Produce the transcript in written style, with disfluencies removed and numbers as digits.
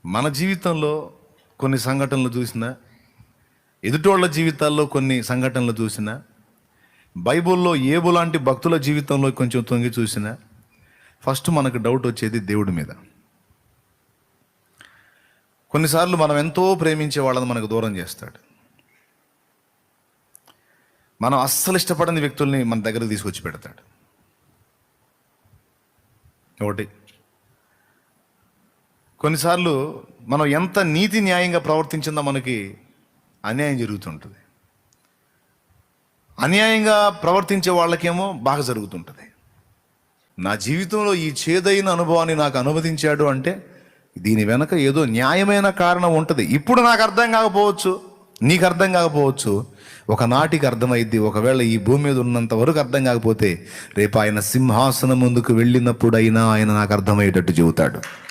మన జీవితంలో కొన్ని సంఘటనలు చూసినా, ఎదుటోళ్ళ జీవితాల్లో కొన్ని సంఘటనలు చూసినా, బైబిల్లో ఏబు లాంటి భక్తుల జీవితంలో కొంచెం తొంగి చూసినా, ఫస్ట్ మనకు డౌట్ వచ్చేది దేవుడి మీద. కొన్నిసార్లు మనం ఎంతో ప్రేమించే వాళ్ళని మనకు దూరం చేస్తాడు. మనం అస్సలు ఇష్టపడని వ్యక్తుల్ని మన దగ్గరకు తీసుకొచ్చి పెడతాడు. ఒకటి, కొన్నిసార్లు మనం ఎంత నీతి న్యాయంగా ప్రవర్తించిందో మనకి అన్యాయం జరుగుతుంటుంది. అన్యాయంగా ప్రవర్తించే వాళ్ళకేమో బాగా జరుగుతుంటుంది. నా జీవితంలో ఈ చేదైన అనుభవాన్ని నాకు అనుమతించాడు అంటే దీని వెనక ఏదో న్యాయమైన కారణం ఉంటుంది. ఇప్పుడు నాకు అర్థం కాకపోవచ్చు, నీకు అర్థం కాకపోవచ్చు, ఒకనాటికి అర్థమైద్ది. ఒకవేళ ఈ భూమి మీద ఉన్నంత వరకు అర్థం కాకపోతే రేపు ఆయన సింహాసనం ముందుకు వెళ్ళినప్పుడైనా ఆయన నాకు అర్థమయ్యేటట్టు చెబుతాడు.